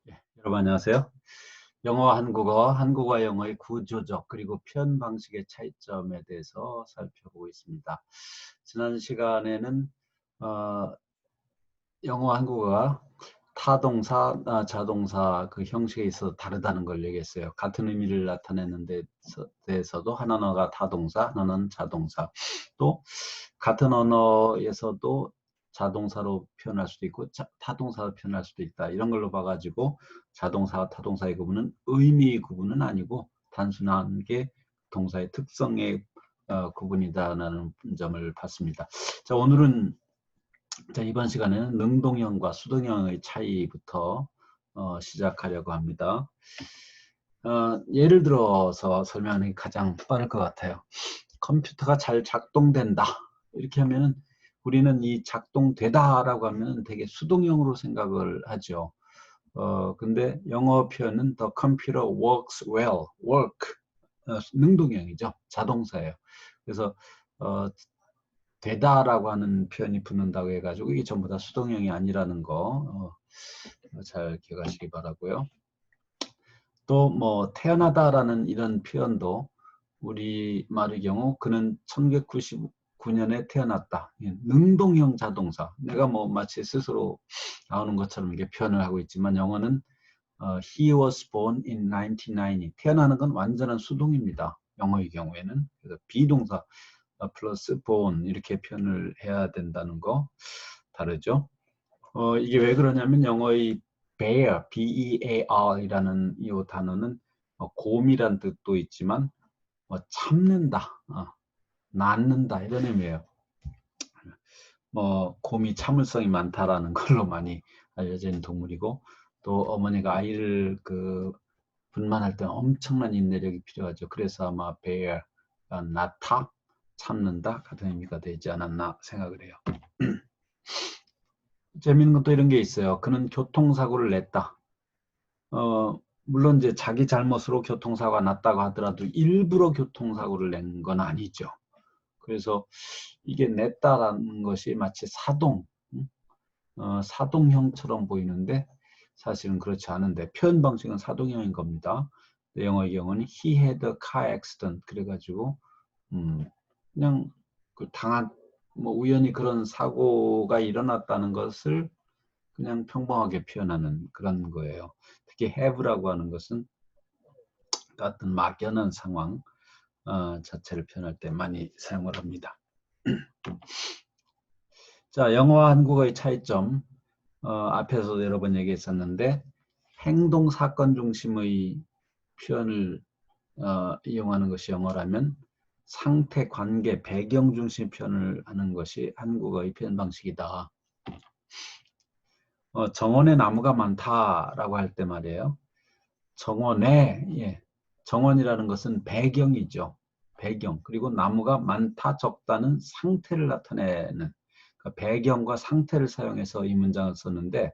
여러분 안녕하세요. 영어와 한국어, 한국어와 영어의 구조적 그리고 표현 방식의 차이점에 대해서 살펴보고 있습니다. 지난 시간에는 어, 영어와 한국어가 타동사, 자동사 그 형식에 있어서 다르다는 걸 얘기했어요. 같은 의미를 나타내는 데 대해서도 하나가 타동사, 하나는 자동사. 또 같은 언어에서도 자동사로 표현할 수도 있고 타동사로 표현할 수도 있다. 이런 걸로 봐가지고 자동사와 타동사의 구분은 의미의 구분은 아니고 단순한 게 동사의 특성의 구분이다라는 점을 봤습니다. 자, 오늘은 이번 시간에는 능동형과 수동형의 차이부터 시작하려고 합니다. 예를 들어서 설명하는 게 가장 빠를 것 같아요. 컴퓨터가 잘 작동된다. 이렇게 하면은 우리는 이 작동되다라고 하면 되게 수동형으로 생각을 하죠. 근데 영어 표현은 the computer works well, work, 능동형이죠. 자동사예요. 그래서 되다라고 하는 표현이 붙는다고 해가지고 이게 전부 다 수동형이 아니라는 거 잘 기억하시기 바라고요. 또 뭐 태어나다라는 이런 표현도 우리말의 경우 그는 1999년에 태어났다. 능동형 자동사. 내가 뭐 마치 스스로 나오는 것처럼 이렇게 표현을 하고 있지만 영어는 he was born in 1990. 태어나는 건 완전한 수동입니다. 영어의 경우에는. 그래서 비동사 플러스 born 이렇게 표현을 해야 된다는 거 다르죠. 이게 왜 그러냐면 영어의 bear, B-E-A-R이라는 이 단어는 곰이란 뜻도 있지만 참는다, 낳는다 이런 의미예요. 곰이 참을성이 많다라는 걸로 많이 알려져 있는 동물이고 또 어머니가 아이를 분만할 때 엄청난 인내력이 필요하죠. 그래서 아마 bear, 낳다, 참는다 같은 의미가 되지 않았나 생각을 해요. 재밌는 것도 이런 게 있어요. 그는 교통사고를 냈다. 물론 이제 자기 잘못으로 교통사고가 났다고 하더라도 일부러 교통사고를 낸 건 아니죠. 그래서 이게 냈다라는 것이 마치 사동형처럼 보이는데 사실은 그렇지 않은데 표현 방식은 사동형인 겁니다. 영어의 경우는 he had a car accident 그래가지고 그냥 우연히 그런 사고가 일어났다는 것을 그냥 평범하게 표현하는 그런 거예요. 특히 have라고 하는 것은 어떤 막연한 상황 자체를 표현할 때 많이 사용을 합니다. 자, 영어와 한국어의 차이점 앞에서도 여러 번 얘기했었는데 행동 사건 중심의 표현을 이용하는 것이 영어라면 상태, 관계, 배경 중심 표현을 하는 것이 한국어의 표현 방식이다. 정원에 나무가 많다라고 할 때 말이에요. 정원이라는 것은 배경이죠. 배경. 그리고 나무가 많다, 적다는 상태를 나타내는 그러니까 배경과 상태를 사용해서 이 문장을 썼는데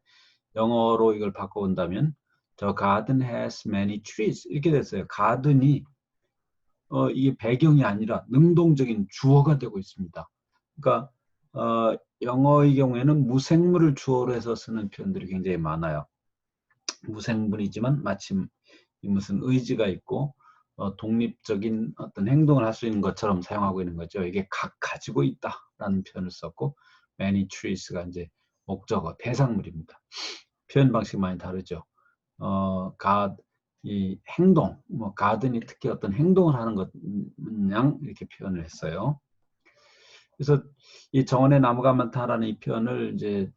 영어로 이걸 바꿔본다면 The garden has many trees 이렇게 됐어요. 가든이 이게 배경이 아니라 능동적인 주어가 되고 있습니다. 그러니까 영어의 경우에는 무생물을 주어로 해서 쓰는 표현들이 굉장히 많아요. 무생물이지만 마침 무슨 의지가 있고 독립적인 어떤 행동을 할 수 있는 것처럼 사용하고 있는 거죠. 이게 가지고 있다라는 표현을 썼고 many trees가 이제 목적어, 대상물입니다. 표현 방식이 많이 다르죠. 이 행동, 가든이 특히 어떤 행동을 하는 것 양 이렇게 표현을 했어요. 그래서 이 정원에 나무가 많다라는 이 표현을 이제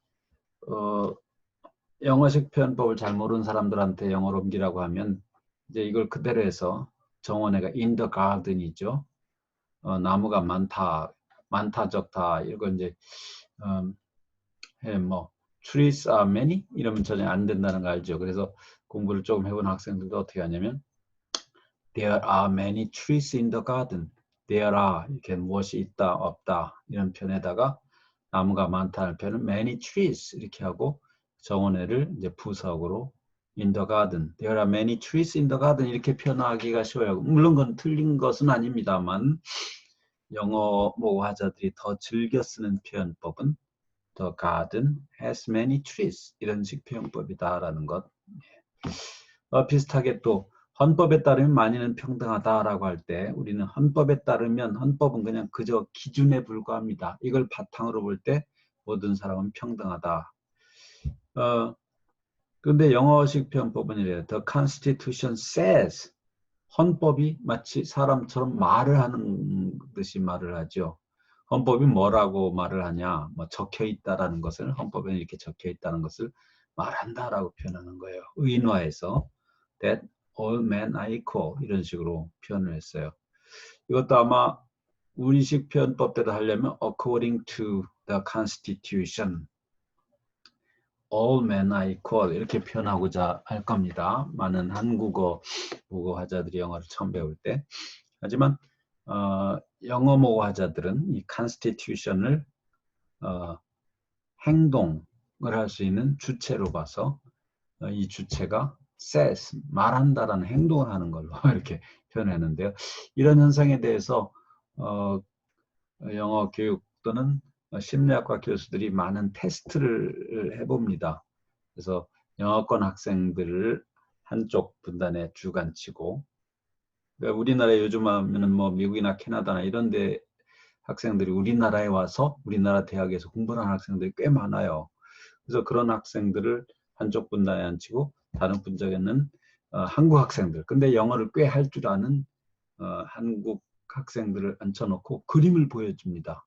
영어식 표현법을 잘 모르는 사람들한테 영어로 옮기라고 하면 이제 이걸 그대로 해서 정원에가 in the garden이죠. 나무가 많다 적다 이걸 이제 trees are many 이러면 전혀 안 된다는 거 알죠. 그래서 공부를 조금 해본 학생들도 어떻게 하냐면 there are many trees in the garden. there are 이렇게 무엇이 있다 없다 이런 표현에다가 나무가 많다는 표현은 many trees 이렇게 하고 정원에를 이제 부사구로 in the garden. There are many trees in the garden 이렇게 표현하기가 쉬워요. 물론 그건 틀린 것은 아닙니다만 영어 모국어자들이 더 즐겨 쓰는 표현법은 The garden has many trees 이런 식 표현법이다라는 것 비슷하게 또 헌법에 따르면 만인은 평등하다라고 할 때 우리는 헌법에 따르면 헌법은 그냥 그저 기준에 불과합니다. 이걸 바탕으로 볼 때 모든 사람은 평등하다. 그런데 영어식 표현법은 이래요. The Constitution says. 헌법이 마치 사람처럼 말을 하는 듯이 말을 하죠. 헌법이 뭐라고 말을 하냐? 뭐 적혀 있다라는 것을 헌법에 이렇게 적혀 있다는 것을 말한다라고 표현하는 거예요. 의인화해서 that all men are equal 이런 식으로 표현을 했어요. 이것도 아마 우리식 표현법대로 하려면 according to the Constitution all men are equal 이렇게 표현하고자 할 겁니다. 많은 한국어 모국어화자들이 영어를 처음 배울 때. 하지만 영어 모국어화자들은 이 constitution을 행동을 할 수 있는 주체로 봐서 이 주체가 says, 말한다라는 행동을 하는 걸로 이렇게 표현했는데요. 이런 현상에 대해서 영어 교육 또는 심리학과 교수들이 많은 테스트를 해봅니다. 그래서 영어권 학생들을 한쪽 분단에 주관치고 우리나라에 요즘 하면은 뭐 미국이나 캐나다나 이런 데 학생들이 우리나라에 와서 우리나라 대학에서 공부를 하는 학생들이 꽤 많아요. 그래서 그런 학생들을 한쪽 분단에 앉히고 다른 분장에는 한국 학생들, 근데 영어를 꽤 할 줄 아는 한국 학생들을 앉혀놓고 그림을 보여줍니다.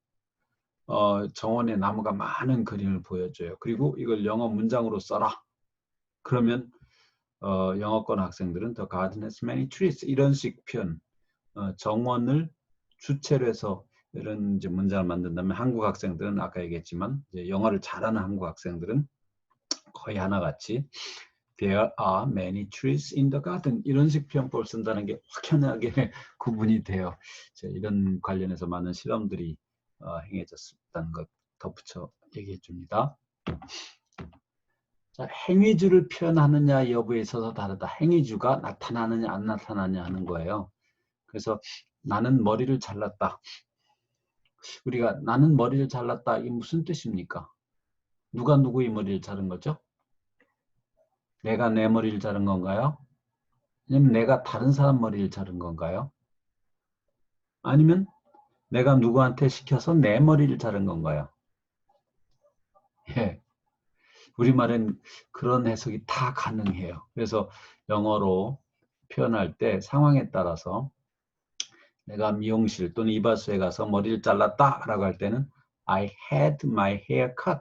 정원에 나무가 많은 그림을 보여줘요. 그리고 이걸 영어 문장으로 써라. 그러면 영어권 학생들은 The garden has many trees 이런 식 표현, 정원을 주체로 해서 이런 이제 문장을 만든다면 한국 학생들은 아까 얘기했지만 이제 영어를 잘하는 한국 학생들은 거의 하나같이 There are many trees in the garden 이런 식 표현법을 쓴다는 게 확연하게 구분이 돼요. 이런 관련해서 많은 실험들이 행해졌다는 것 덧붙여 얘기해 줍니다. 자, 행위주를 표현하느냐 여부에 있어서 다르다. 행위주가 나타나느냐 안 나타나느냐 하는 거예요. 그래서 나는 머리를 잘랐다. 우리가 나는 머리를 잘랐다 이게 무슨 뜻입니까? 누가 누구의 머리를 자른 거죠? 내가 내 머리를 자른 건가요? 아니면 내가 다른 사람 머리를 자른 건가요? 아니면 내가 누구한테 시켜서 내 머리를 자른 건가요? 예. 우리말엔 그런 해석이 다 가능해요. 그래서 영어로 표현할 때 상황에 따라서 내가 미용실 또는 이발소에 가서 머리를 잘랐다 라고 할 때는 I had my hair cut.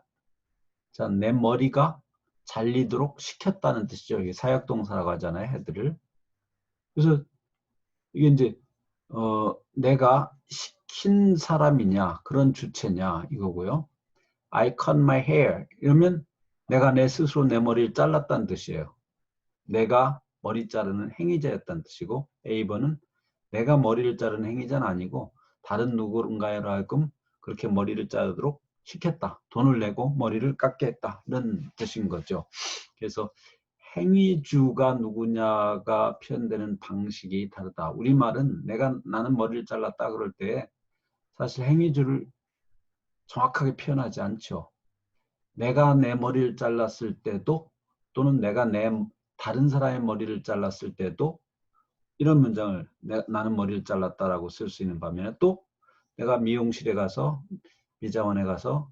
자, 내 머리가 잘리도록 시켰다는 뜻이죠. 이게 사역동사라고 하잖아요. 헤드를. 그래서 이게 이제 내가 시킨 사람이냐 그런 주체냐 이거고요. I cut my hair 이러면 내가 내 스스로 내 머리를 잘랐다는 뜻이에요. 내가 머리 자르는 행위자였다는 뜻이고 A번은 내가 머리를 자르는 행위자는 아니고 다른 누군가로 하여금 그렇게 머리를 자르도록 시켰다. 돈을 내고 머리를 깎게 했다. 이런 뜻인 거죠. 그래서 행위주가 누구냐가 표현되는 방식이 다르다. 우리말은 나는 머리를 잘랐다 그럴 때 사실 행위주를 정확하게 표현하지 않죠. 내가 내 머리를 잘랐을 때도 또는 내가 다른 사람의 머리를 잘랐을 때도 이런 문장을 나는 머리를 잘랐다라고 쓸 수 있는 반면에 또 내가 미용실에 가서 미장원에 가서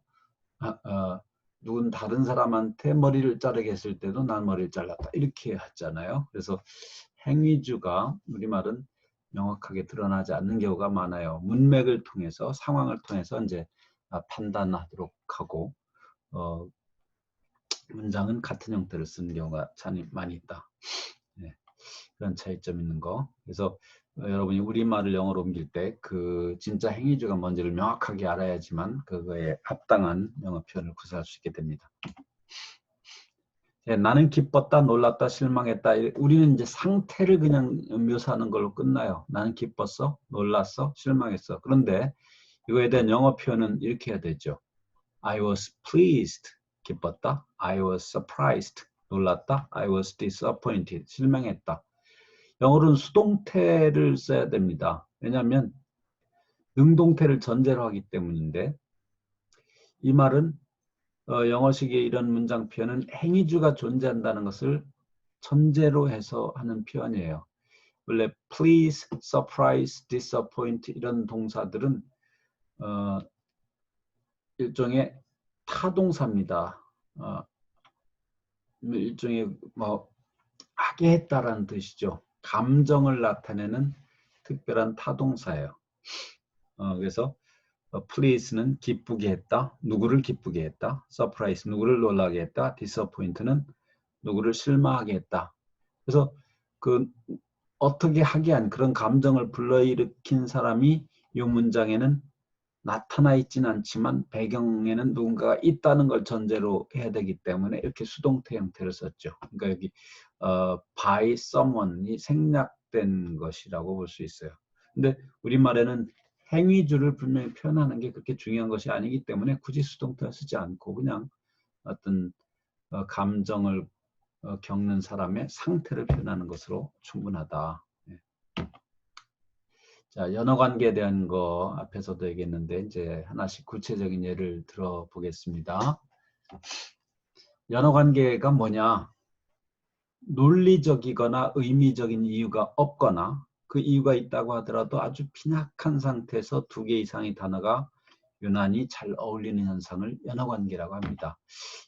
누군 다른 사람한테 머리를 자르게 했을 때도 난 머리를 잘랐다 이렇게 하잖아요. 그래서 행위주가 우리말은 명확하게 드러나지 않는 경우가 많아요. 문맥을 통해서 상황을 통해서 이제 판단하도록 하고 문장은 같은 형태를 쓰는 경우가 참 많이 있다. 네, 그런 차이점 있는 거. 그래서 여러분이 우리말을 영어로 옮길 때 그 진짜 행위주가 뭔지를 명확하게 알아야지만 그거에 합당한 영어 표현을 구사할 수 있게 됩니다. 네, 나는 기뻤다, 놀랐다, 실망했다. 우리는 이제 상태를 그냥 묘사하는 걸로 끝나요. 나는 기뻤어, 놀랐어, 실망했어. 그런데 이거에 대한 영어 표현은 이렇게 해야 되죠. I was pleased, 기뻤다. I was surprised, 놀랐다. I was disappointed, 실망했다. 영어로는 수동태를 써야 됩니다. 왜냐하면 능동태를 전제로 하기 때문인데 이 말은 영어식의 이런 문장 표현은 행위주가 존재한다는 것을 천재로 해서 하는 표현이에요. 원래 please, surprise, disappoint 이런 동사들은 일종의 타동사입니다. 일종의 뭐 하게 했다라는 뜻이죠. 감정을 나타내는 특별한 타동사예요. 그래서 please는 기쁘게 했다, 누구를 기쁘게 했다. surprise, 누구를 놀라게 했다. disappoint는 누구를 실망하게 했다. 그래서 그 어떻게 하게 한 그런 감정을 불러일으킨 사람이 이 문장에는 나타나 있지는 않지만 배경에는 누군가가 있다는 걸 전제로 해야 되기 때문에 이렇게 수동태 형태를 썼죠. 그러니까 여기 by someone이 생략된 것이라고 볼 수 있어요. 근데 우리말에는 행위주를 분명히 표현하는 게 그렇게 중요한 것이 아니기 때문에 굳이 수동태를 쓰지 않고 그냥 어떤 감정을 겪는 사람의 상태를 표현하는 것으로 충분하다. 자, 연어관계에 대한 거 앞에서도 얘기했는데 이제 하나씩 구체적인 예를 들어보겠습니다. 연어관계가 뭐냐? 논리적이거나 의미적인 이유가 없거나 그 이유가 있다고 하더라도 아주 빈약한 상태에서 두 개 이상의 단어가 유난히 잘 어울리는 현상을 연어관계라고 합니다.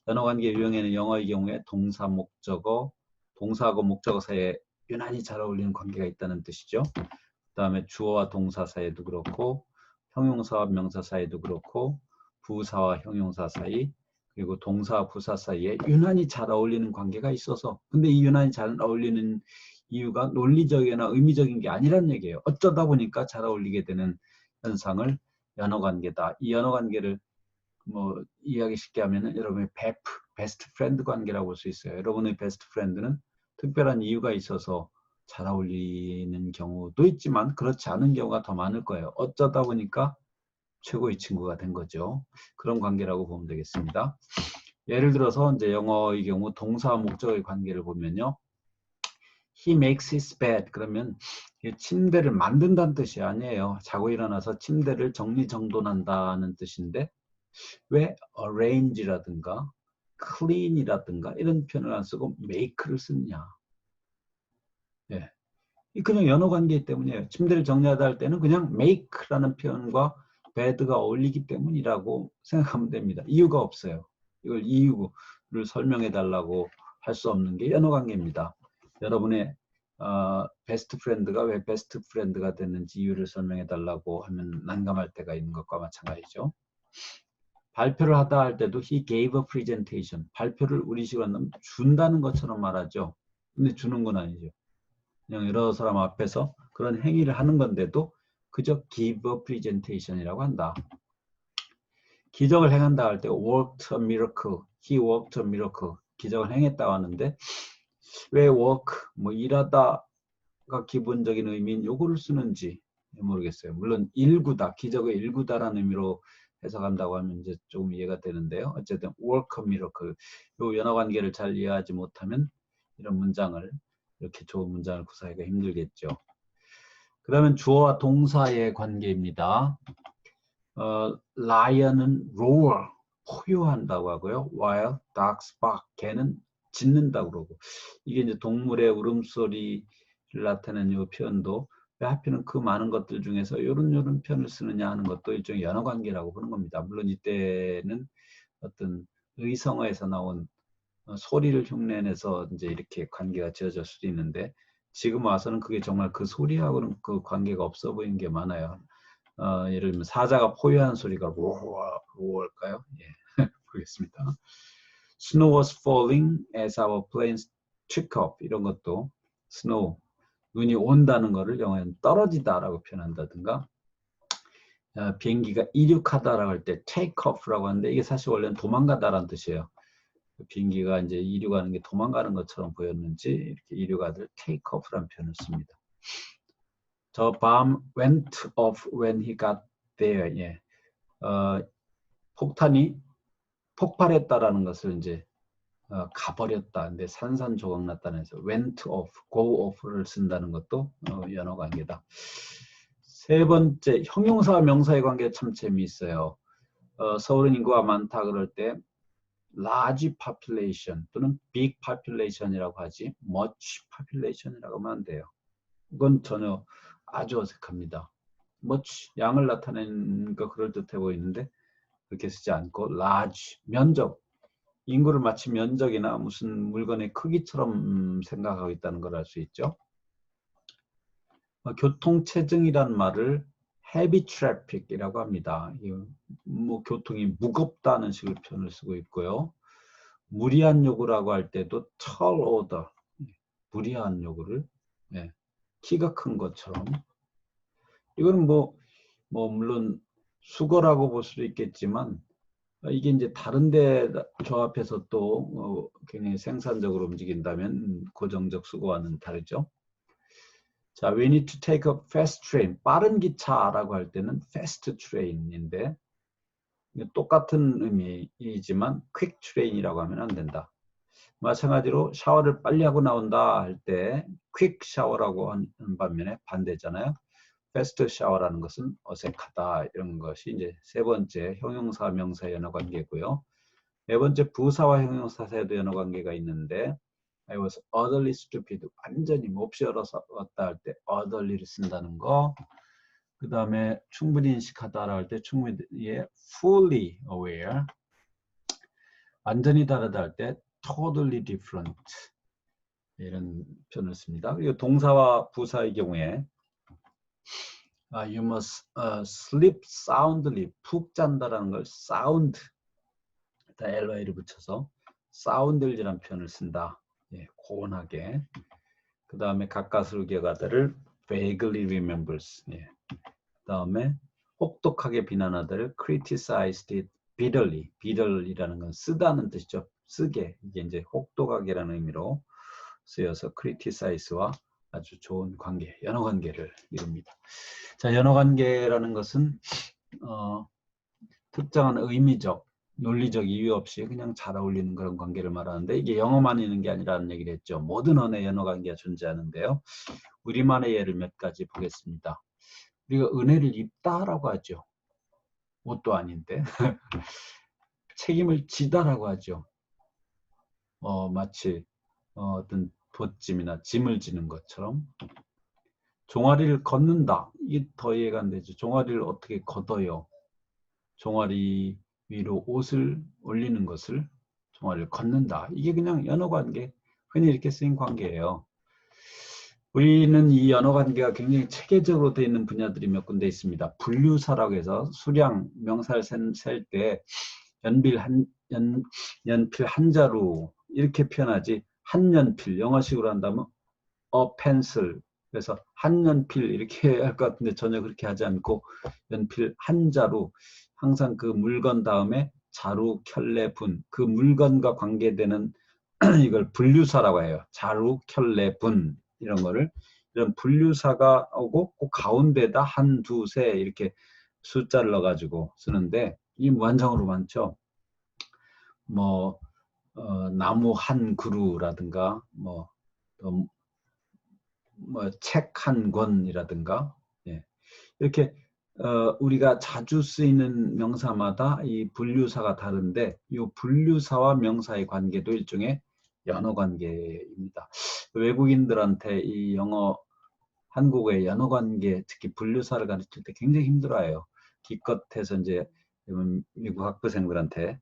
연어관계 유형에는 영어의 경우에 동사, 목적어, 동사하고 목적어 사이에 유난히 잘 어울리는 관계가 있다는 뜻이죠. 그 다음에 주어와 동사 사이에도 그렇고 형용사와 명사 사이에도 그렇고 부사와 형용사 사이 그리고 동사와 부사 사이에 유난히 잘 어울리는 관계가 있어서 근데 이 유난히 잘 어울리는 이유가 논리적이나 의미적인 게 아니란 얘기예요. 어쩌다 보니까 잘 어울리게 되는 현상을 연어관계다. 이 연어관계를 뭐 이해하기 쉽게 하면은 여러분의 베스트 프렌드 관계라고 볼 수 있어요. 여러분의 베스트 프렌드는 특별한 이유가 있어서 잘 어울리는 경우도 있지만 그렇지 않은 경우가 더 많을 거예요. 어쩌다 보니까 최고의 친구가 된 거죠. 그런 관계라고 보면 되겠습니다. 예를 들어서 이제 영어의 경우 동사와 목적의 관계를 보면요. He makes his bed 그러면 침대를 만든다는 뜻이 아니에요. 자고 일어나서 침대를 정리정돈한다는 뜻인데 왜 arrange라든가 clean이라든가 이런 표현을 안 쓰고 make를 쓰느냐. 예. 그냥 연어 관계 때문이에요. 침대를 정리하다 할 때는 그냥 make라는 표현과 bed가 어울리기 때문이라고 생각하면 됩니다. 이유가 없어요. 이걸 이유를 설명해 달라고 할 수 없는 게 연어 관계입니다. 여러분의 베스트 프렌드가 왜 베스트 프렌드가 됐는지 이유를 설명해 달라고 하면 난감할 때가 있는 것과 마찬가지죠. 발표를 하다 할 때도 he gave a presentation. 발표를 우리식으로 한다면 준다는 것처럼 말하죠. 근데 주는 건 아니죠. 그냥 여러 사람 앞에서 그런 행위를 하는 건데도 그저 give a presentation이라고 한다. 기적을 행한다 할 때 worked a miracle, he worked a miracle. 기적을 행했다고 하는데 왜 work, 뭐 일하다가 기본적인 의미인 요거를 쓰는지 모르겠어요. 물론 일구다, 기적의 일구다라는 의미로 해석한다고 하면 이제 조금 이해가 되는데요. 어쨌든 work a miracle. 요 연어관계를 잘 이해하지 못하면 이런 문장을 이렇게 좋은 문장을 구사하기가 힘들겠죠. 그러면 주어와 동사의 관계입니다. lion은 roar, 포효한다고 하고요. while dogs bark, 개는 짖는다고 그러고. 이게 이제 동물의 울음소리를 나타내는 이 표현도 왜 하필은 그 많은 것들 중에서 이런 표현을 쓰느냐 하는 것도 일종의 연어관계라고 보는 겁니다. 물론 이때는 어떤 의성어에서 나온 소리를 흉내내서 이제 이렇게 관계가 지어질 수도 있는데 지금 와서는 그게 정말 그 소리하고는 그 관계가 없어 보이는 게 많아요. 예를 들면 사자가 포효하는 소리가 로어일까요? 예, 모르겠습니다. Snow was falling as our planes took off. 이런 것도 snow, 눈이 온다는 것을 영어에는 떨어지다라고 표현한다든가 비행기가 이륙하다라고 할 때 take off라고 하는데 이게 사실 원래는 도망가다라는 뜻이에요. 비행기가 이제 이륙하는 게 도망가는 것처럼 보였는지 이렇게 이륙하듯 take off라는 표현을 씁니다. The bomb went off when he got there. 예. 폭탄이 폭발했다라는 것을 이제 가버렸다. 근데 산산조각 났다는 해서 went off, go off를 쓴다는 것도 연어 관계다. 세 번째, 형용사와 명사의 관계가 참 재미있어요. 서울은 인구가 많다 그럴 때 large population 또는 big population이라고 하지 much population이라고 하면 안 돼요. 이건 전혀 아주 어색합니다. much 양을 나타내는 거 그럴듯해 보이는데 그렇게 쓰지 않고 large 면적 인구를 마치 면적이나 무슨 물건의 크기처럼 생각하고 있다는 걸 알 수 있죠. 교통체증이란 말을 heavy traffic이라고 합니다. 뭐 교통이 무겁다는 식으로 표현을 쓰고 있고요. 무리한 요구라고 할 때도 tall order, 무리한 요구를 키가 큰 것처럼 이거는 뭐 물론 수거라고 볼 수도 있겠지만 이게 이제 다른데 조합해서 또 굉장히 생산적으로 움직인다면 고정적 수거와는 다르죠. 자, we need to take a fast train. 빠른 기차라고 할 때는 fast train인데 똑같은 의미이지만 quick train이라고 하면 안 된다. 마찬가지로 샤워를 빨리 하고 나온다 할 때 quick shower라고 하는 반면에 반대잖아요. fast shower라는 것은 어색하다 이런 것이 이제 세 번째 형용사 명사 연어 관계고요. 네 번째 부사와 형용사 사이도 연어 관계가 있는데 I was utterly stupid. 완전히 몹시 얼어서 왔다 할 때 utterly를 쓴다는 거. 그 다음에 충분히 인식하다라 할 때 충분히 fully aware. 완전히 다르다 할 때 totally different. 이런 표현을 씁니다. 그리고 동사와 부사의 경우에 you must sleep soundly. 푹 잔다라는 걸 sound. ly를 붙여서 soundly라는 표현을 쓴다. 고온하게. 그 다음에 가까스로 기억하다를 vaguely remembers. 그 다음에 혹독하게 비난하다를 criticized it bitterly. bitterly라는 건 쓰다는 뜻이죠. 쓰게. 이게 이제 혹독하게라는 의미로 쓰여서 criticize와 아주 좋은 관계, 연어 관계를 이룹니다. 자, 연어 관계라는 것은 특정한 의미적, 논리적 이유 없이 그냥 잘 어울리는 그런 관계를 말하는데 이게 영어만 있는 게 아니라는 얘기를 했죠. 모든 언어에 연어 관계가 존재하는데요. 우리만의 예를 몇 가지 보겠습니다. 우리가 은혜를 입다라고 하죠. 옷도 아닌데. 책임을 지다라고 하죠. 마치 어떤 돛짐이나 짐을 지는 것처럼. 종아리를 걷는다. 이게 더 이해가 안 되죠. 종아리를 어떻게 걷어요? 종아리 위로 옷을 올리는 것을 종아리를 걷는다. 이게 그냥 연어 관계, 흔히 이렇게 쓰인 관계예요. 우리는 이 연어 관계가 굉장히 체계적으로 되어 있는 분야들이 몇 군데 있습니다. 분류사라고 해서 수량, 명사를 셀 때 연필 한 자루 이렇게 표현하지 한 연필, 영어식으로 한다면 a pencil. 그래서 한 연필 이렇게 할 것 같은데 전혀 그렇게 하지 않고 연필 한 자루. 항상 그 물건 다음에 자루, 켤레, 분. 그 물건과 관계되는 이걸 분류사라고 해요. 자루, 켤레, 분. 이런 거를. 이런 분류사가 오고 그 가운데다 한, 두, 세 이렇게 숫자를 넣어가지고 쓰는데 이 무한정으로 많죠. 나무 한 그루라든가 책 한 권이라든가 이렇게 우리가 자주 쓰이는 명사마다 이 분류사가 다른데 이 분류사와 명사의 관계도 일종의 연어 관계입니다. 외국인들한테 이 한국어의 연어 관계, 특히 분류사를 가르칠 때 굉장히 힘들어해요. 기껏해서 이제 미국 학부생들한테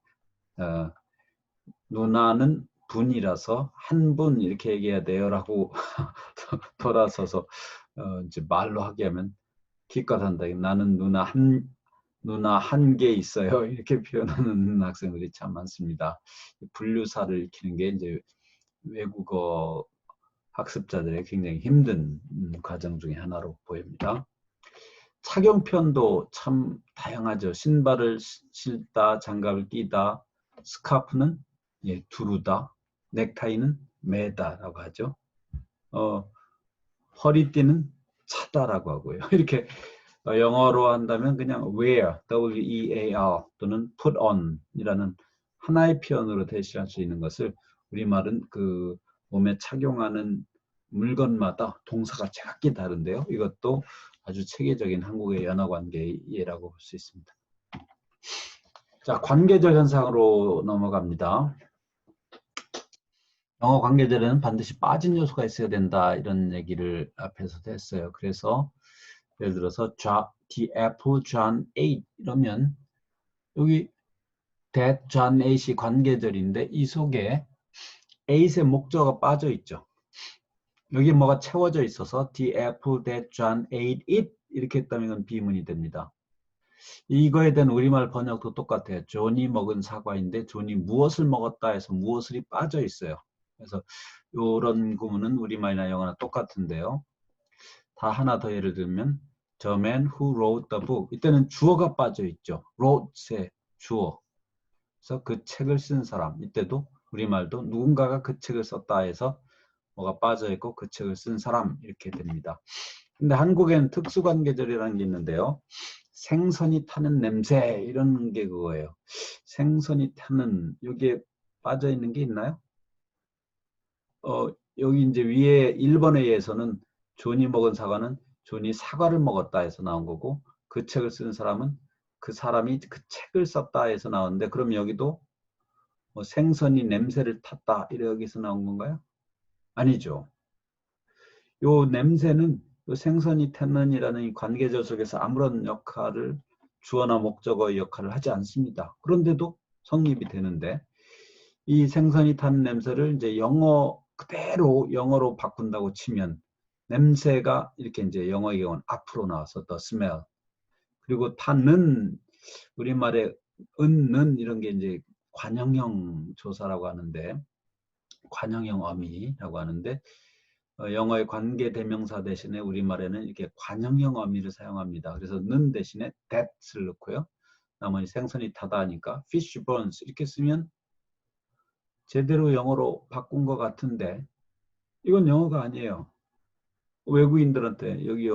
누나는 분이라서 한 분 이렇게 얘기해야 돼요라고 돌아서서 이제 말로 하게 하면 기껏 한다. 나는 누나 한 개 있어요. 이렇게 표현하는 학생들이 참 많습니다. 분류사를 익히는 게 이제 외국어 학습자들의 굉장히 힘든 과정 중에 하나로 보입니다. 착용편도 참 다양하죠. 신발을 신다, 장갑을 끼다, 스카프는 두르다, 넥타이는 매다라고 하죠. 허리띠는 차다라고 하고요. 이렇게 영어로 한다면 그냥 wear, W-E-A-R 또는 put on 이라는 하나의 표현으로 대신할 수 있는 것을 우리말은 그 몸에 착용하는 물건마다 동사가 작게 다른데요. 이것도 아주 체계적인 한국의 연어 관계의 예라고 볼 수 있습니다. 자, 관계절 현상으로 넘어갑니다. 영어 관계절에는 반드시 빠진 요소가 있어야 된다. 이런 얘기를 앞에서도 했어요. 그래서 예를 들어서 the apple John ate 이러면 여기 that John ate이 관계절인데 이 속에 ate의 목적어가 빠져 있죠. 여기 뭐가 채워져 있어서 the apple that John ate it 이렇게 했다면 이건 비문이 됩니다. 이거에 대한 우리말 번역도 똑같아요. 존이 먹은 사과인데 존이 무엇을 먹었다 해서 무엇을이 빠져 있어요. 그래서 이런 구문은 우리말이나 영어나 똑같은데요. 다 하나 더 예를 들면 The man who wrote the book. 이때는 주어가 빠져 있죠. wrote의 주어. 그래서 그 책을 쓴 사람. 이때도 우리말도 누군가가 그 책을 썼다 해서 뭐가 빠져 있고 그 책을 쓴 사람 이렇게 됩니다. 근데 한국에는 특수관계절이라는 게 있는데요. 생선이 타는 냄새 이런 게 그거예요. 생선이 타는 여기에 빠져 있는 게 있나요? 여기 이제 위에 1번에 의해서는 존이 먹은 사과는 존이 사과를 먹었다 해서 나온 거고 그 책을 쓴 사람은 그 사람이 그 책을 썼다 해서 나오는데 그럼 여기도 뭐 생선이 냄새를 탔다 이래 여기서 나온 건가요? 아니죠. 요 냄새는 요 생선이 타는이라는 이 관계절 속에서 아무런 역할을 주어나 목적어의 역할을 하지 않습니다. 그런데도 성립이 되는데 이 생선이 타는 냄새를 이제 영어 그대로 영어로 바꾼다고 치면 냄새가 이렇게 이제 영어의 경우는 앞으로 나와서 the smell 그리고 타는 우리말에 은는 이런 게 이제 관형형 조사라고 하는데 관형형 어미라고 하는데 영어의 관계 대명사 대신에 우리말에는 이렇게 관형형 어미를 사용합니다. 그래서 는 대신에 that을 넣고요. 나머지 생선이 타다 하니까 fish bones 이렇게 쓰면 제대로 영어로 바꾼 것 같은데 이건 영어가 아니에요. 외국인들한테 여기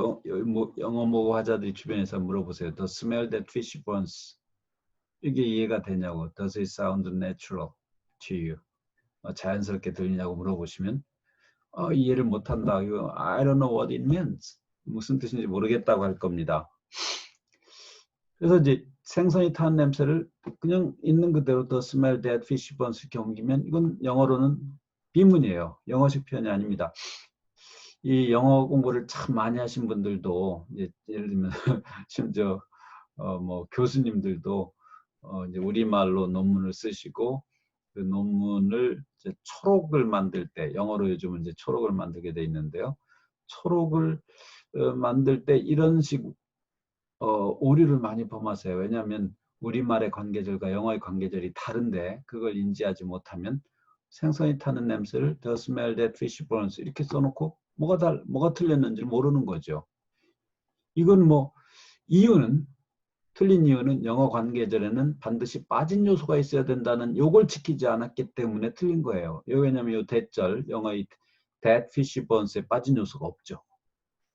뭐 영어 모고 화자들이 주변에서 물어보세요. The smell that fish burns. 이게 이해가 되냐고. Does it sound natural to you? 자연스럽게 들리냐고 물어보시면 이해를 못한다. 이거 I don't know what it means. 무슨 뜻인지 모르겠다고 할 겁니다. 그래서 이제 생선이 타는 냄새를 그냥 있는 그대로 The smell that fish burns 이렇게 옮기면 이건 영어로는 비문이에요. 영어식 표현이 아닙니다. 이 영어 공부를 참 많이 하신 분들도 예를 들면 심지어 뭐 교수님들도 이제 우리말로 논문을 쓰시고 그 논문을 이제 초록을 만들 때 영어로 요즘은 이제 초록을 만들게 돼 있는데요. 초록을 만들 때 이런 식 오류를 많이 범하세요. 왜냐하면 우리말의 관계절과 영어의 관계절이 다른데 그걸 인지하지 못하면 생선이 타는 냄새를 The smell that fish burns 이렇게 써놓고 뭐가 틀렸는지 모르는 거죠. 이건 뭐 틀린 이유는 영어 관계절에는 반드시 빠진 요소가 있어야 된다는 요걸 지키지 않았기 때문에 틀린 거예요. 왜냐하면 요 대절 영어의 that fish burns에 빠진 요소가 없죠.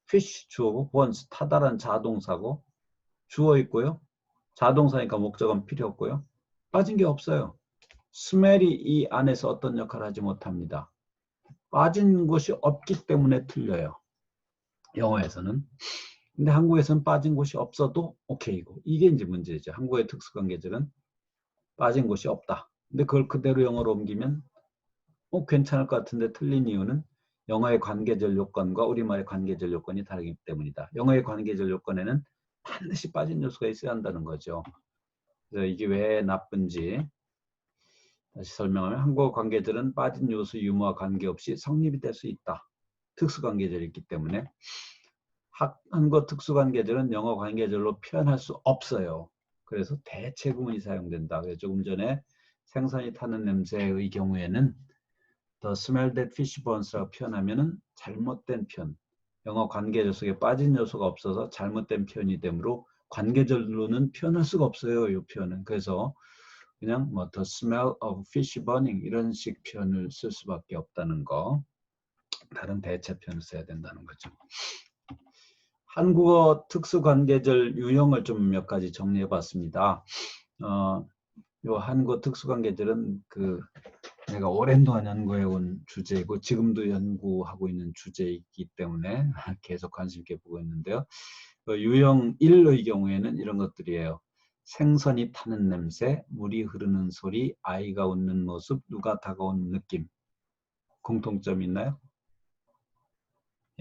fish 주어고 burns 타다란 자동사고 주어 있고요. 자동사니까 목적은 필요 없고요. 빠진 게 없어요. smell이 이 안에서 어떤 역할을 하지 못합니다. 빠진 곳이 없기 때문에 틀려요. 영어에서는. 근데 한국에서는 빠진 곳이 없어도 오케이고 이게 이제 문제죠. 한국의 특수관계절은 빠진 곳이 없다. 근데 그걸 그대로 영어로 옮기면 괜찮을 것 같은데 틀린 이유는 영어의 관계절 요건과 우리말의 관계절 요건이 다르기 때문이다. 영어의 관계절 요건에는 반드시 빠진 요소가 있어야 한다는 거죠. 그래서 이게 왜 나쁜지 다시 설명하면 한국어 관계절은 빠진 요소 유무와 관계없이 성립이 될 수 있다. 특수관계절이 있기 때문에 한국어 특수관계절은 영어 관계절로 표현할 수 없어요. 그래서 대체 구문이 사용된다. 그래서 조금 전에 생선이 타는 냄새의 경우에는 The smell that fish burns라고 표현하면은 잘못된 표현. 영어 관계절 속에 빠진 요소가 없어서 잘못된 표현이 되므로 관계절로는 표현할 수가 없어요. 이 표현은. 그래서 그냥 뭐 the smell of fish burning 이런 식 표현을 쓸 수밖에 없다는 거. 다른 대체 표현을 써야 된다는 거죠. 한국어 특수관계절 유형을 좀 몇 가지 정리해 봤습니다. 요 한국어 특수관계절은 내가 오랜 동안 연구해 온 주제이고 지금도 연구하고 있는 주제이기 때문에 계속 관심 있게 보고 있는데요. 유형 1의 경우에는 이런 것들이에요. 생선이 타는 냄새, 물이 흐르는 소리, 아이가 웃는 모습, 누가 다가온 느낌. 공통점이 있나요?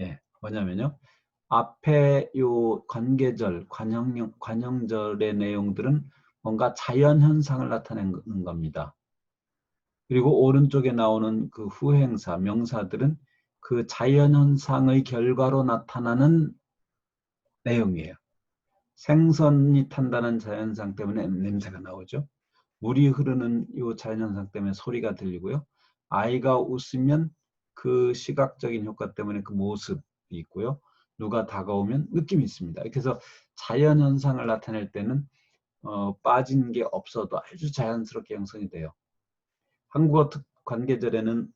예, 뭐냐면요. 앞에 요 관계절, 관형절의 내용들은 뭔가 자연현상을 나타내는 겁니다. 그리고 오른쪽에 나오는 그 후행사, 명사들은 그 자연현상의 결과로 나타나는 내용이에요. 생선이 탄다는 자연현상 때문에 냄새가 나오죠. 물이 흐르는 이 자연현상 때문에 소리가 들리고요. 아이가 웃으면 그 시각적인 효과 때문에 그 모습이 있고요. 누가 다가오면 느낌이 있습니다. 그래서 자연현상을 나타낼 때는 빠진 게 없어도 아주 자연스럽게 형성이 돼요. 한국어 관계절에는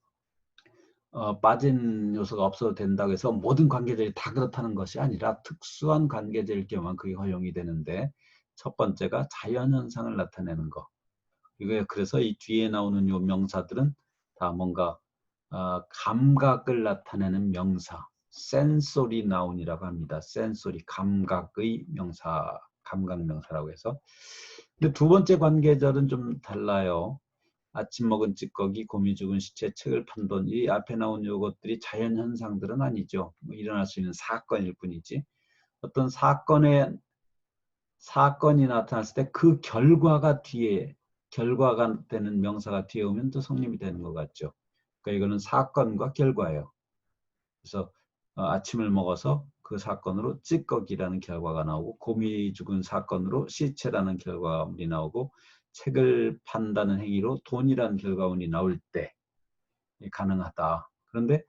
빠진 요소가 없어도 된다고 해서 모든 관계절이 다 그렇다는 것이 아니라 특수한 관계절일 경우만 그게 허용이 되는데, 첫 번째가 자연현상을 나타내는 거. 이거 그래서 이 뒤에 나오는 요 명사들은 다 뭔가 감각을 나타내는 명사, 센소리 나운이라고 합니다. 센소리, 감각의 명사, 감각 명사라고 해서. 근데 두 번째 관계절은 좀 달라요. 아침 먹은 찌꺼기, 곰이 죽은 시체, 책을 판돈, 이 앞에 나온 요것들이 자연현상들은 아니죠. 뭐 일어날 수 있는 사건일 뿐이지. 어떤 사건이 나타났을 때 그 결과가 되는 명사가 뒤에 오면 또 성립이 되는 것 같죠. 그러니까 이거는 사건과 결과예요. 그래서 아침을 먹어서 그 사건으로 찌꺼기라는 결과가 나오고, 곰이 죽은 사건으로 시체라는 결과물이 나오고, 책을 판다는 행위로 돈이라는 결과물이 나올 때 가능하다. 그런데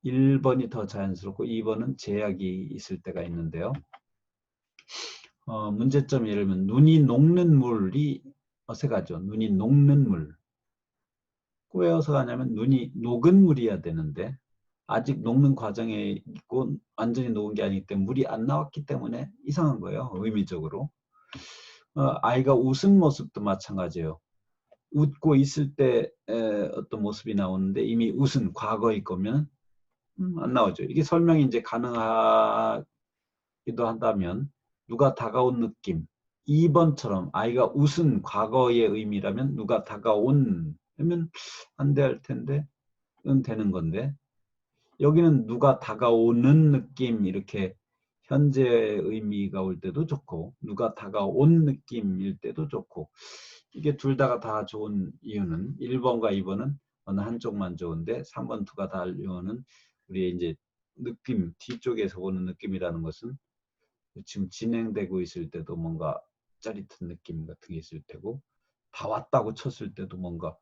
1번이 더 자연스럽고 2번은 제약이 있을 때가 있는데요. 문제점, 예를 들면 눈이 녹는 물이 어색하죠. 눈이 녹는 물. 왜 어색하냐면 눈이 녹은 물이어야 되는데 아직 녹는 과정에 있고 완전히 녹은 게 아니기 때문에 물이 안 나왔기 때문에 이상한 거예요. 의미적으로. 아이가 웃은 모습도 마찬가지예요. 웃고 있을 때 어떤 모습이 나오는데 이미 웃은 과거일 거면 안 나오죠. 이게 설명이 이제 가능하기도 한다면, 누가 다가온 느낌, 2번처럼 아이가 웃은 과거의 의미라면 누가 다가온 하면 안 돼 할 텐데 은 되는 건데, 여기는 누가 다가오는 느낌, 이렇게 현재의 의미가 올 때도 좋고 누가 다가온 느낌일 때도 좋고, 이게 둘 다가 다 좋은 이유는 1번과 2번은 어느 한쪽만 좋은데 3번, 2가 다 이유는 우리의 이제 느낌, 뒤쪽에서 오는 느낌이라는 것은 지금 진행되고 있을 때도 뭔가 짜릿한 느낌 같은 게 있을 테고, 다 왔다고 쳤을 때도 뭔가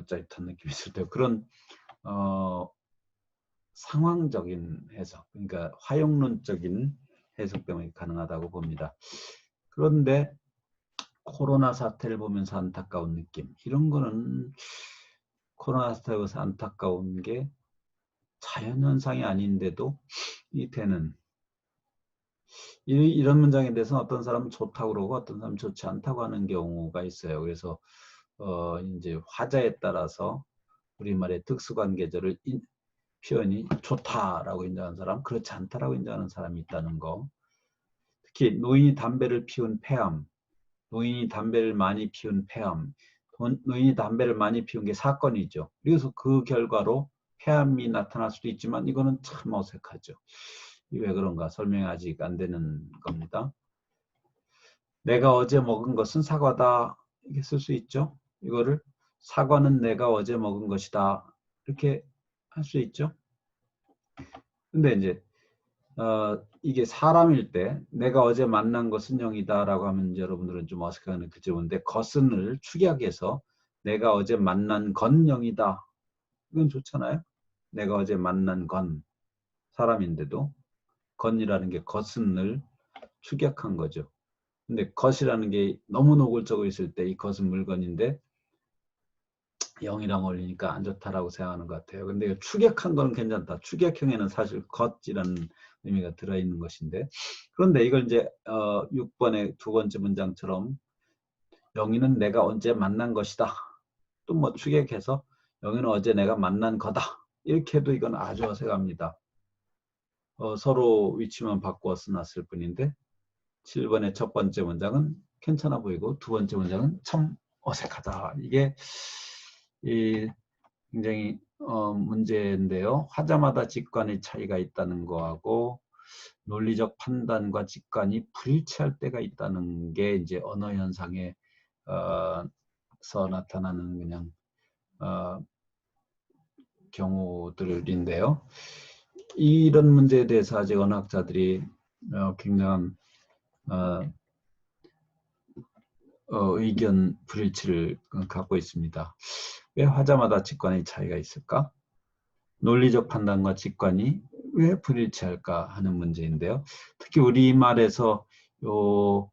짜릿한 느낌이 있을 테고, 그런 상황적인 해석, 그러니까 화용론적인 해석 때문에 가능하다고 봅니다. 그런데 코로나 사태를 보면서 안타까운 느낌, 이런 거는 코로나 사태에서 안타까운 게 자연현상이 아닌데도 이 되는, 이런 문장에 대해서 어떤 사람은 좋다고 그러고 어떤 사람은 좋지 않다고 하는 경우가 있어요. 그래서 이제 화자에 따라서 우리말의 특수관계절을 표현이 좋다라고 인정하는 사람, 그렇지 않다라고 인정하는 사람이 있다는 거. 특히 노인이 담배를 피운 폐암, 노인이 담배를 많이 피운 폐암, 노인이 담배를 많이 피운 게 사건이죠. 그래서 그 결과로 폐암이 나타날 수도 있지만 이거는 참 어색하죠. 왜 그런가 설명이 아직 안 되는 겁니다. 내가 어제 먹은 것은 사과다, 이렇게 쓸 수 있죠. 이거를 사과는 내가 어제 먹은 것이다, 이렇게 할 수 있죠. 근데 이제 이게 사람일 때 내가 어제 만난 것은 영이다 라고 하면 여러분들은 좀 어색하는 그 점인데, 것은을 축약해서 내가 어제 만난 건 영이다, 이건 좋잖아요. 내가 어제 만난 건 사람인데도 건이라는 게 것은을 축약한 거죠. 근데 것이라는 게 너무 노골적으로 있을 때 이 것은 물건인데 영이랑 어울리니까 안 좋다라고 생각하는 것 같아요. 근데 축약한 거는 괜찮다. 축약형에는 사실 것이라는 의미가 들어있는 것인데, 그런데 이걸 이제 6번의 두 번째 문장처럼 영희는 내가 언제 만난 것이다, 또 뭐 축약해서 영희는 어제 내가 만난 거다, 이렇게 해도 이건 아주 어색합니다. 서로 위치만 바꾸어 써놨을 뿐인데 7번의 첫 번째 문장은 괜찮아 보이고 두 번째 문장은 참 어색하다. 이게 굉장히 문제인데요. 화자마다 직관의 차이가 있다는 거하고 논리적 판단과 직관이 불일치할 때가 있다는 게 이제 언어 현상에 서 나타나는 그냥 경우들인데요. 이런 문제에 대해서 아직 언어학자들이 굉장한 의견 불일치를 갖고 있습니다. 왜 화자마다 직관의 차이가 있을까? 논리적 판단과 직관이 왜 불일치할까 하는 문제인데요. 특히 우리말에서 요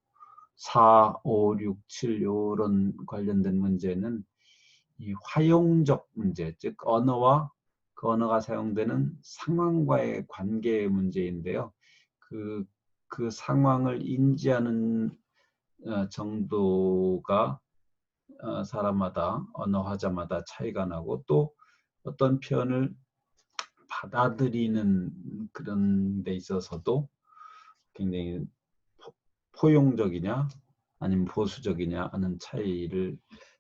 4, 5, 6, 7 이런 관련된 문제는 이 화용적 문제, 즉 언어와 그 언어가 사용되는 상황과의 관계의 문제인데요. 그 상황을 인지하는 정도가 사람마다 언어 화자마다 차이가 나고 또 어떤 표현을 받아들이는 그런 데 있어서도 굉장히 포용적이냐 아니면 보수적이냐 하는 차이를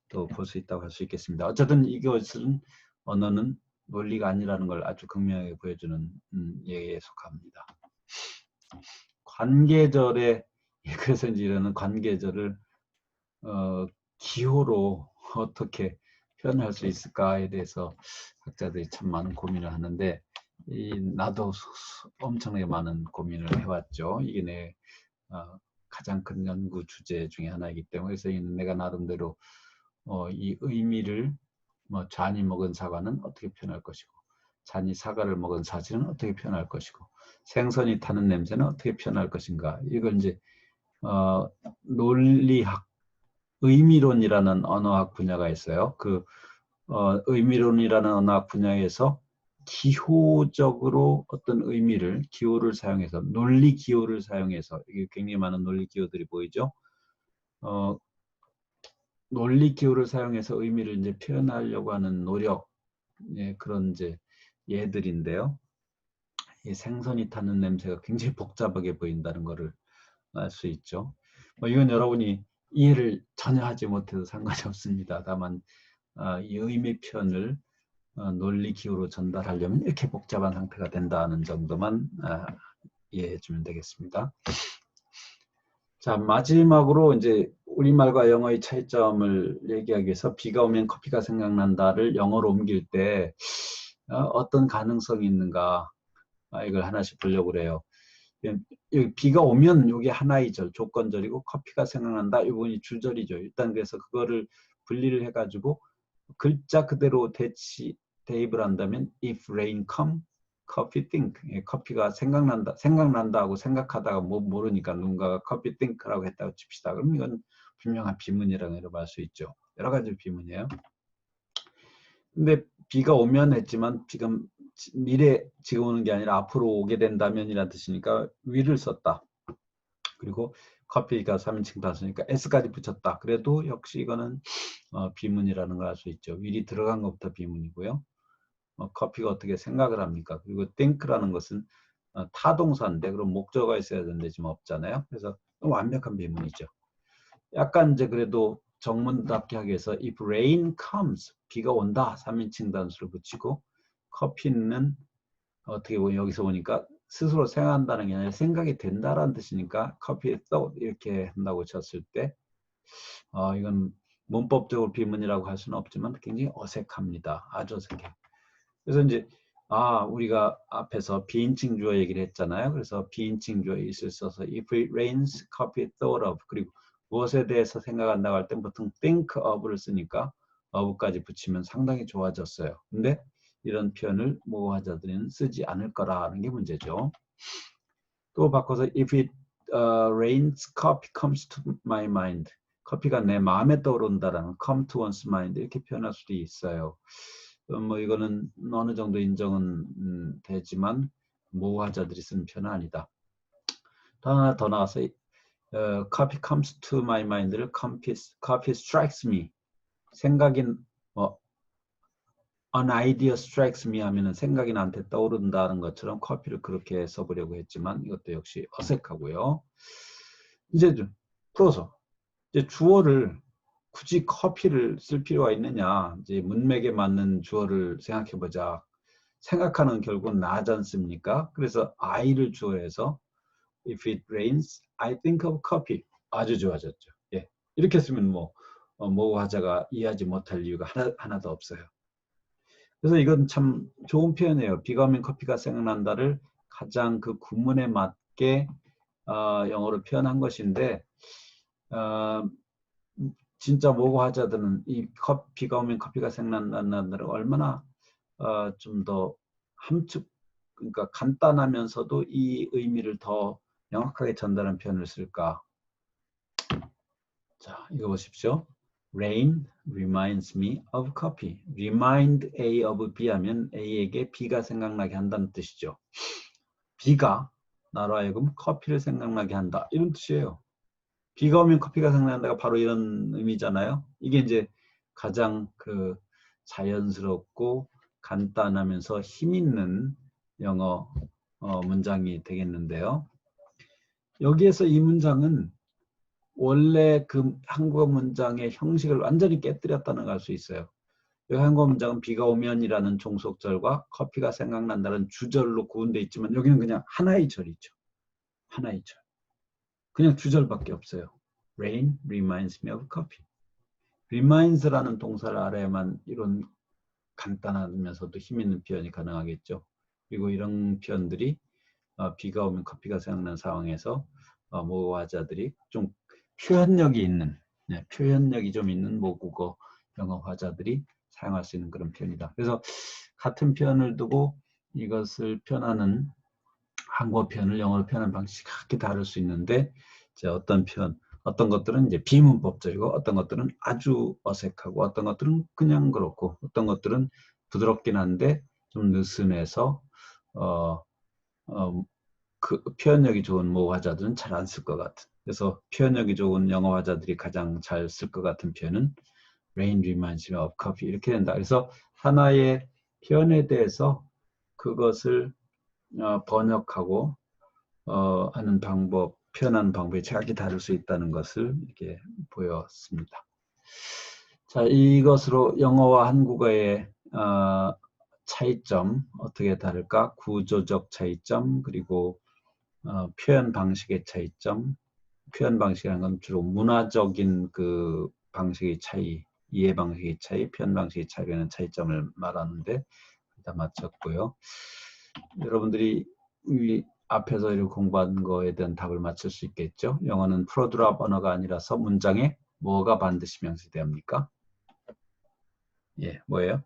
또 볼 수 있다고 할 수 있겠습니다. 어쨌든 이것은 언어는 논리가 아니라는 걸 아주 극명하게 보여주는 예에 속합니다. 관계절에 그래서 이제 이런 관계절을 기호로 어떻게 표현할 수 있을까에 대해서 학자들이 참 많은 고민을 하는데 나도 엄청나게 많은 고민을 해왔죠. 이게 내 가장 큰 연구 주제 중에 하나이기 때문에 그래서 내가 나름대로 이 의미를 뭐 잔이 먹은 사과는 어떻게 표현할 것이고 잔이 사과를 먹은 사실은 어떻게 표현할 것이고 생선이 타는 냄새는 어떻게 표현할 것인가 이걸 이제 논리학 의미론이라는 언어학 분야가 있어요. 그 의미론이라는 언어학 분야에서 기호적으로 어떤 의미를 기호를 사용해서 논리 기호를 사용해서 이게 굉장히 많은 논리 기호들이 보이죠. 논리 기호를 사용해서 의미를 이제 표현하려고 하는 노력 그런 이제 예들인데요. 이 생선이 타는 냄새가 굉장히 복잡하게 보인다는 것을 알 수 있죠. 이건 여러분이 이해를 전혀 하지 못해도 상관이 없습니다. 다만 이 의미 표현을 논리 기호로 전달하려면 이렇게 복잡한 상태가 된다는 정도만 이해해 주면 되겠습니다. 자, 마지막으로 이제 우리말과 영어의 차이점을 얘기하기 위해서 비가 오면 커피가 생각난다를 영어로 옮길 때 어떤 가능성이 있는가 이걸 하나씩 보려고 그래요. 비가 오면 이게 하나의 절, 조건절이고 커피가 생각난다 이 부분이 주절이죠. 일단 그래서 그거를 분리를 해가지고 글자 그대로 대입을 한다면 if rain come, coffee think. 커피가 생각난다 하고 생각하다가 모르니까 누군가가 coffee think라고 했다고 칩시다. 그럼 이건 분명한 비문이라고 할 수 있죠. 여러 가지 비문이에요. 근데 비가 오면 했지만 지금 지금 오는 게 아니라 앞으로 오게 된다면이라는 뜻이니까 will을 썼다. 그리고 커피가 3인칭 다수니까 s까지 붙였다. 그래도 역시 이거는 비문이라는 걸 알 수 있죠. will이 들어간 것부터 비문이고요. 커피가 어떻게 생각을 합니까? 그리고 think라는 것은 타동사인데 그럼 목적어가 있어야 되는데 지금 없잖아요. 그래서 완벽한 비문이죠. 약간 이제 그래도 정문답게 하기 위해서 if rain comes, 비가 온다 3인칭 단수를 붙이고 커피는 어떻게 보면 여기서 보니까 스스로 생각한다는 게 아니라 생각이 된다라는 뜻이니까 커피에 thought 이렇게 한다고 쳤을 때 이건 문법적으로 비문이라고 할 수는 없지만 굉장히 어색합니다. 아주 어색해요. 그래서 이제 우리가 앞에서 비인칭 주어 얘기를 했잖아요. 그래서 비인칭 주어 있을 써서 if it rains, coffee thought of. 그리고 무엇에 대해서 생각한다고 할 때 보통 think of를 쓰니까 of까지 붙이면 상당히 좋아졌어요. 근데 이런 표현을 모호화자들은 쓰지 않을 거라는 게 문제죠. 또 바꿔서 if it rains, coffee comes to my mind. 커피가 내 마음에 떠오른다라는 come to one's mind 이렇게 표현할 수도 있어요. 이거는 어느 정도 인정은 되지만 모호화자들이 쓰는 표현은 아니다. 또 하나 더 나와서 coffee comes to my mind를 coffee strikes me. 생각이 an idea strikes me 하면은 생각이 나한테 떠오른다는 것처럼 커피를 그렇게 써보려고 했지만 이것도 역시 어색하고요. 이제 좀 풀어서 이제 주어를 굳이 커피를 쓸 필요가 있느냐. 이제 문맥에 맞는 주어를 생각해 보자. 생각하는 결국은 나지 않습니까? 그래서 I를 주어해서 If it rains, I think of coffee. 아주 좋아졌죠. 예. 이렇게 쓰면 뭐 모국화자가 이해하지 못할 이유가 하나도 없어요. 그래서 이건 참 좋은 표현이에요. 비가 오면 커피가 생각난다를 가장 그 구문에 맞게 영어로 표현한 것인데 진짜 모국화자들은 이 비가 오면 커피가 생각난다를 얼마나 좀 더 함축, 그러니까 간단하면서도 이 의미를 더 명확하게 전달한 표현을 쓸까. 자, 이거 보십시오. Rain reminds me of coffee. Remind A of B 하면 A에게 B가 생각나게 한다는 뜻이죠. B가 나로 하여금 커피를 생각나게 한다. 이런 뜻이에요. 비가 오면 커피가 생각난다가 바로 이런 의미잖아요. 이게 이제 가장 그 자연스럽고 간단하면서 힘 있는 영어 문장이 되겠는데요. 여기에서 이 문장은 원래 그 한국어 문장의 형식을 완전히 깨뜨렸다는 걸 알 수 있어요. 여기 한국어 문장은 비가 오면이라는 종속절과 커피가 생각난다는 주절로 구분되어 있지만 여기는 그냥 하나의 절이죠. 하나의 절. 그냥 주절밖에 없어요. Rain reminds me of coffee. reminds라는 동사를 알아야만 이런 간단하면서도 힘 있는 표현이 가능하겠죠. 그리고 이런 표현들이 비가 오면 커피가 생각나는 상황에서 모국어화자들이 좀 표현력이 있는, 표현력이 좀 있는 모국어 영어 화자들이 사용할 수 있는 그런 표현이다. 그래서 같은 표현을 두고 이것을 표현하는 한국어 표현을 영어로 표현하는 방식이 각기 다를 수 있는데 이제 어떤 것들은 이제 비문법적이고 어떤 것들은 아주 어색하고 어떤 것들은 그냥 그렇고 어떤 것들은 부드럽긴 한데 좀 느슨해서 그 표현력이 좋은 모국어 화자들은 잘 안 쓸 것 같은. 그래서 표현력이 좋은 영어 화자들이 가장 잘 쓸 것 같은 표현은 Rain reminds me of coffee 이렇게 된다. 그래서 하나의 표현에 대해서 그것을 번역하고 하는 방법, 표현하는 방법이 각기 다를 수 있다는 것을 이렇게 보였습니다. 자, 이것으로 영어와 한국어의 차이점 어떻게 다를까? 구조적 차이점 그리고 표현 방식의 차이점. 표현 방식이라는 건 주로 문화적인 그 방식의 차이, 이해 방식의 차이, 표현 방식의 차이라는 차이점을 말하는데 다 마쳤고요. 여러분들이 이 앞에서 이렇게 공부한 거에 대한 답을 맞출 수 있겠죠. 영어는 프로드랍 언어가 아니라서 문장에 뭐가 반드시 명시되어야 합니까? 예, 뭐예요?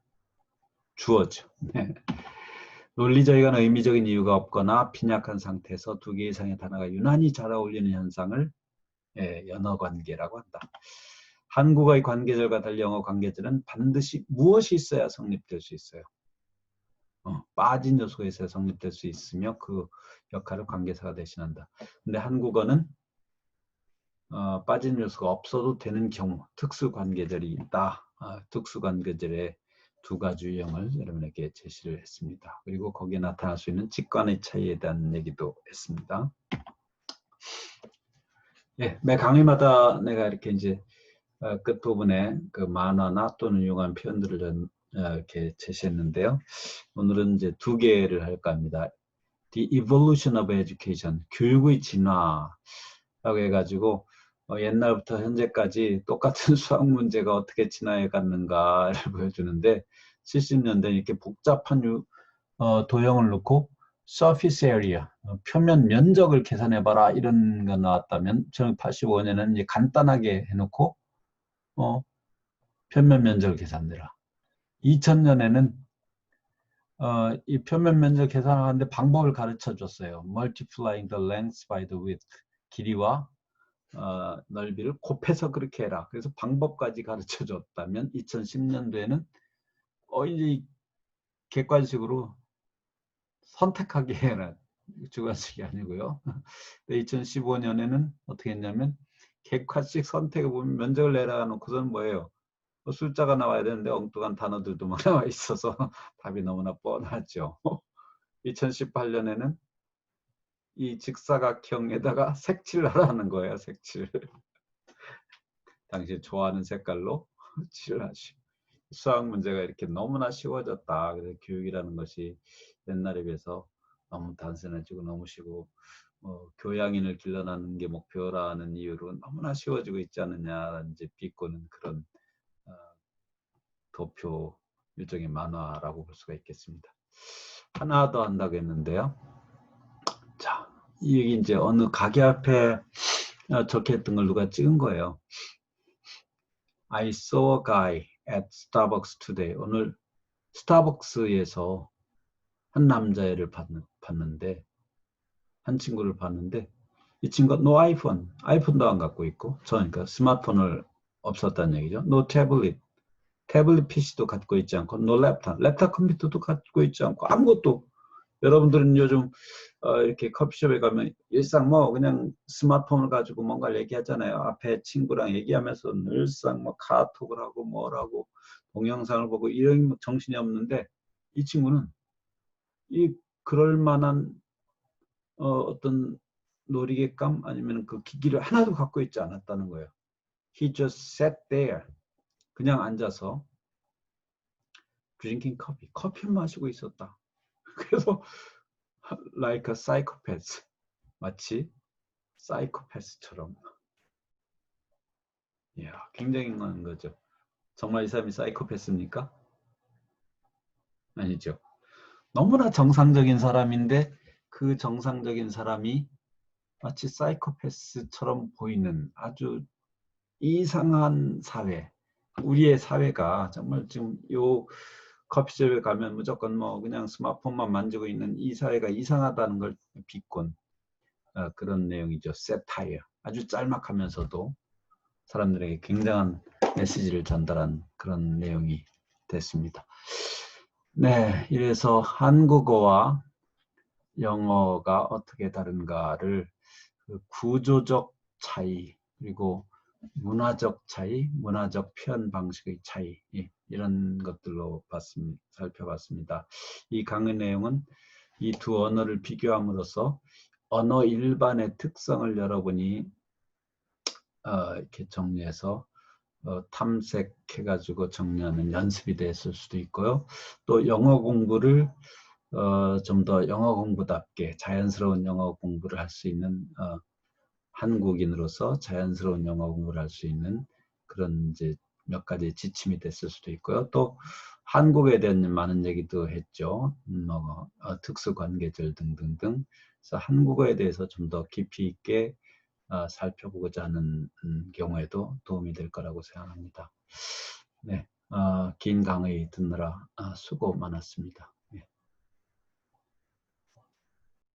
주어죠. 논리적이거나 의미적인 이유가 없거나 빈약한 상태에서 두 개 이상의 단어가 유난히 잘 어울리는 현상을 연어관계라고 한다. 한국어의 관계절과 달리 영어 관계절은 반드시 무엇이 있어야 성립될 수 있어요. 빠진 요소가 있어야 성립될 수 있으며 그 역할을 관계사가 대신한다. 근데 한국어는 빠진 요소가 없어도 되는 경우 특수관계절이 있다. 특수관계절의 두 가지 유형을 여러분에게 제시를 했습니다. 그리고 거기에 나타날 수 있는 직관의 차이에 대한 얘기도 했습니다. 예, 매 강의마다 내가 이렇게 이제 끝부분에 그 만화나 또는 유용한 표현들을 이렇게 제시했는데요. 오늘은 이제 두 개를 할까 합니다. The Evolution of Education, 교육의 진화라고 해가지고 옛날부터 현재까지 똑같은 수학 문제가 어떻게 진화해 갔는가를 보여주는데 70년대 이렇게 복잡한 도형을 놓고 surface area, 표면 면적을 계산해봐라 이런 거 나왔다면 1985년에는 이제 간단하게 해놓고 표면 면적을 계산해라. 2000년에는 이 표면 면적 계산하는데 방법을 가르쳐 줬어요. Multiplying the length by the width. 길이와 넓이를 곱해서 그렇게 해라. 그래서 방법까지 가르쳐 줬다면 2010년도에는 이제 객관식으로 선택하게 해라. 주관식이 아니고요. 2015년에는 어떻게 했냐면 객관식 선택해 보면 면적을 내라 놓고서는 뭐예요? 숫자가 나와야 되는데 엉뚱한 단어들도 막 나와 있어서 답이 너무나 뻔하죠. 2018년에는 이 직사각형에다가 색칠을 하라는 거예요. 색칠. 당신 좋아하는 색깔로 칠하시오. 수학 문제가 이렇게 너무나 쉬워졌다. 그래서 교육이라는 것이 옛날에 비해서 너무 단순해지고 너무 쉬고 교양인을 길러나는 게 목표라는 이유로 너무나 쉬워지고 있지 않느냐라는 이제 비꼬는 그런 어, 도표 일종의 만화라고 볼 수가 있겠습니다. 하나 더 한다고 했는데요. 자, 여기 이제 어느 가게 앞에 적혀 있던 걸 누가 찍은 거예요. I saw a guy at Starbucks today. 오늘 스타벅스에서 한 남자애를 봤는데, 한 친구를 봤는데, 이 친구가 no iPhone, 아이폰도 안 갖고 있고, 그러니까 스마트폰을 없었다는 얘기죠. no tablet, 태블릿 PC도 갖고 있지 않고, no 랩탑 컴퓨터도 갖고 있지 않고, 아무것도. 여러분들은 요즘 이렇게 커피숍에 가면 일상 뭐 그냥 스마트폰을 가지고 뭔가를 얘기하잖아요. 앞에 친구랑 얘기하면서 늘상 뭐 카톡을 하고 뭐라고 동영상을 보고 이런 정신이 없는데, 이 친구는 이 그럴 만한 어떤 놀이객감 아니면 그 기기를 하나도 갖고 있지 않았다는 거예요. He just sat there. 그냥 앉아서 drinking coffee. 커피를 마시고 있었다. 그래서 like a psychopath. 마치 사이코패스처럼. 이야, 굉장히 많은 거죠. 정말 이 사람이 사이코패스입니까? 아니죠. 너무나 정상적인 사람인데 그 정상적인 사람이 마치 사이코패스처럼 보이는 아주 이상한 사회. 우리의 사회가 정말 지금 요 커피숍에 가면 무조건 뭐 그냥 스마트폰만 만지고 있는 이 사회가 이상하다는 걸 비꼰 그런 내용이죠. 세타이어. 아주 짤막하면서도 사람들에게 굉장한 메시지를 전달한 그런 내용이 됐습니다. 네, 이래서 한국어와 영어가 어떻게 다른가를 그 구조적 차이, 그리고 문화적 차이, 문화적 표현 방식의 차이, 이런 것들로 살펴봤습니다. 이 강의 내용은 이 두 언어를 비교함으로써 언어 일반의 특성을 여러분이 이렇게 정리해서 탐색해가지고 정리하는 연습이 됐을 수도 있고요. 또 영어 공부를 좀 더 영어 공부답게 자연스러운 영어 공부를 할 수 있는 한국인으로서 자연스러운 영어 공부를 할 수 있는 그런 이제 몇 가지 지침이 됐을 수도 있고요. 또 한국에 대한 많은 얘기도 했죠. 특수 관계절 등등등. 그래서 한국어에 대해서 좀 더 깊이 있게 살펴보고자 하는 경우에도 도움이 될 거라고 생각합니다. 네, 긴 강의 듣느라 수고 많았습니다.